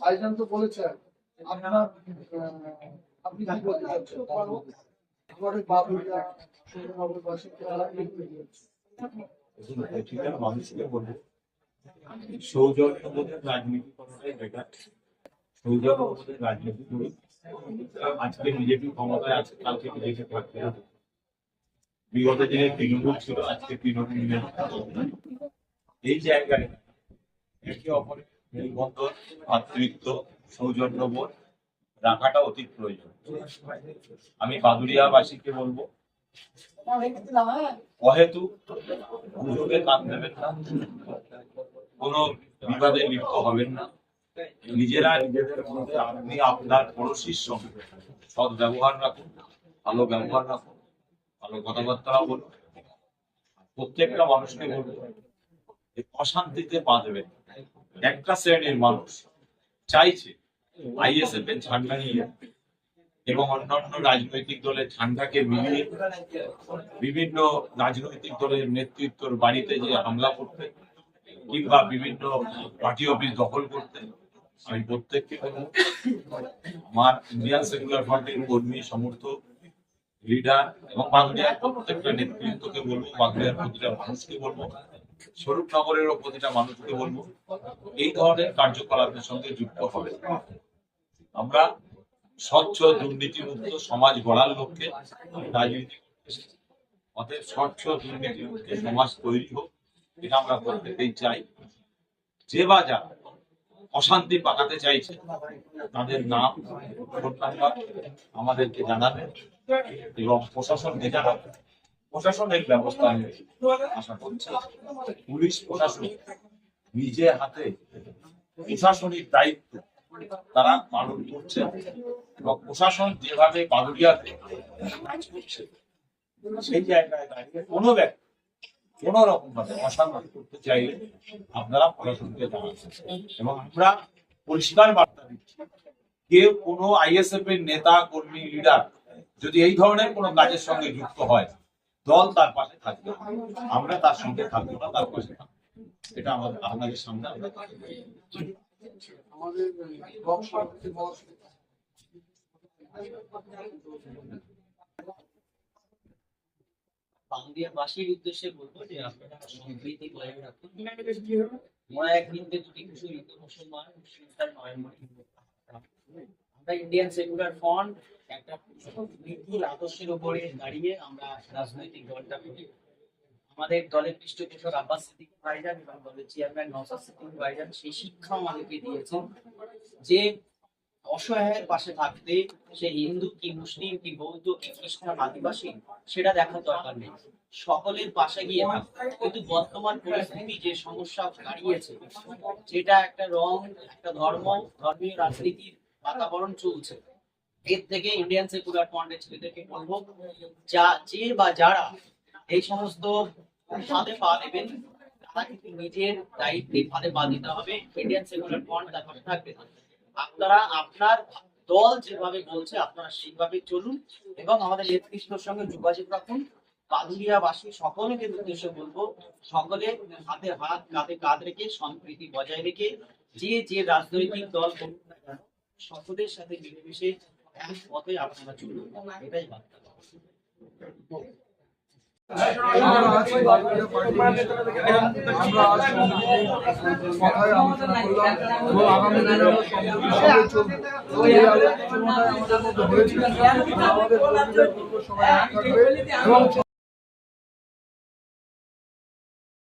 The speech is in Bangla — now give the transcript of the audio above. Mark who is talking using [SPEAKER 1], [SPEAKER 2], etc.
[SPEAKER 1] ভাইজান তো বলেছেন আপনার আপনি কি বলতে চাচ্ছেন আমাদের বাবুরা
[SPEAKER 2] মানুষকে বলবো সৌজন্যবোধের রাজনীতি করাটাই বেটার। সৌজন্যবোধের রাজনীতি করুন। আজকে বিজেপি ক্ষমতায় আছে, কালকে বিজেপি থাকবে। বিগত দিনে তৃণমূল ছিল, আজকে তৃণমূল নেই। এই জায়গায় একে অপরের মেলবন্ধন, ভাতৃত্ব, সৌজন্যবোধ রাখাটা অতি প্রয়োজন। আমি বাদুড়িয়াবাসীকে বলবো, অহেতুক গুজবে কান দেবেন না, কোন বিবাদে লিপ্ত হবেন না। নিজেরা নিজেদের মধ্যে আপনি আপনার পড়োশীর সঙ্গে সৎ ব্যবহার রাখুন, ভালো ব্যবহার রাখুন, ভালো কথাবার্তা বলুন। প্রত্যেকটা মানুষকে বলবো অশান্তিতে পা দেবেন। একটা শ্রেণীর মানুষ চাইছে আইএসএফ এর ঝান্ডা নিয়ে এবং অন্যান্য রাজনৈতিক দলের ঝান্ডাকে মিলিয়ে বিভিন্ন রাজনৈতিক দলের নেতৃত্বর বাড়িতে যে হামলা করতে কিংবা বিভিন্ন পার্টি অফিস দখল করতে। আমি প্রত্যেককে আমার ইন্ডিয়ান সেকুলার ফ্রন্টের কর্মী, সমর্থক, লিডার এবং বাংলার প্রত্যেকটা নেতৃত্বকে বলবো, বাংলার প্রতিটা মানুষকে বলবো, স্বরূপনগরেরও প্রতিটা মানুষকে বলবো এই ধরনের কার্যকলাপের সঙ্গে যুক্ত হবে। আমরা স্বচ্ছ দুর্নীতিমুক্ত সমাজ গড়ার লক্ষ্যে রাজনীতি করতেছি। অতএব স্বচ্ছ দুর্নীতিমুক্ত সমাজ তৈরি হোক, এটা আমরা প্রত্যেকেই চাই। যে বা যা অশান্তি পাকাতে চাইছে তাদের নাম, ফোন নাম্বার আমাদেরকে জানাবেন এবং প্রশাসনকে জানাবেন। প্রশাসনের ব্যবস্থা নেবে আশা করছি। পুলিশ প্রশাসন নিজে হাতে প্রশাসনিক দায়িত্ব তারা পালন করছে এবং প্রশাসন যেভাবে বাদুড়িয়াতে কাজ করছে সেই জায়গায় দাঁড়িয়ে কোনো ব্যক্তি কোন রকম ভাবে অশান্তি করতে চাইলে আপনারা প্রশাসনকে জানাচ্ছেন এবং আমরা পরিষ্কার বার্তা দিচ্ছি, কেউ কোনো আইএসএফ এর নেতা, কর্মী, লিডার যদি এই ধরনের কোনো কাজের সঙ্গে যুক্ত হয়, দল তার পাশে থাকবে, আমরা তার সঙ্গে থাকবো না, তার পাশে থাকবো। এটা আমাদের আপনাদের সামনে আমরা
[SPEAKER 3] বাংলাদেশবাসীর উদ্দেশ্যে বলবো যে আপনারা সম্প্রীতি বজায় রাখুন। আমরা একদিনকে দুটি কিশোর হিন্দু মুসলমান আমরা ইন্ডিয়ান সেকুলার ফ্রন্ট একটা নীতির আদর্শের উপরে দাঁড়িয়ে আমরা রাজনৈতিক দলটা করি। আমাদের দলের পৃষ্ঠপোষক আব্বাস সিদ্দিকী ভাইজান এবং দলের চেয়ারম্যান নওশাদ সিদ্দিকী ভাইজান সেই শিক্ষা আমাদেরকে দিয়েছেন যে অসহায়ের পাশে থাকতে সে হিন্দু কি মুসলিম কি বৌদ্ধ কি খ্রিস্টান আদিবাসী সেটা দেখার দরকার নেই, সকলের পাশে গিয়ে থাকতে। কিন্তু বর্তমান পরিস্থিতি যে সমস্যা দাঁড়িয়েছে, যেটা একটা রং, একটা ধর্ম, ধর্মীয় রাজনীতির বাতাবরণ চলছে, এর থেকে ইন্ডিয়ান সেকুলার ফ্রন্টের ছেলেদেরকে বলবো যে বা যারা এই সমস্ত ফাঁদে পা দেবেন তারা কিন্তু নিজের দায়িত্বে ফাঁদে পা দিতে হবে। ইন্ডিয়ান সেকুলার ফ্রন্ট তার পাশে থাকবে। আপনারা আপনার দল যেভাবে বলছে আপনারা সেইভাবে চলুন এবং আমাদের নেতৃত্বের সঙ্গে যোগাযোগ রাখুন। বাদুড়িয়াবাসী সকলকে উদ্দেশ্যে বলবো, সকলে হাতে হাত কাঁধে কাঁধ রেখে সম্প্রীতি বজায় রেখে যে রাজনৈতিক দল করুন না কেন সকলের সাথে মিলেমিশে এক পথে আপনারা চলুন, এটাই বার্তা।
[SPEAKER 1] আমরা আজ কথায় আলোচনা করলাম এবং আগামী দিনে আমরা সম্প্রীতির সঙ্গে চলবো। এই আলোচনায় আমাদের মধ্যে হয়েছে আমাদের সময় থাকবে এবং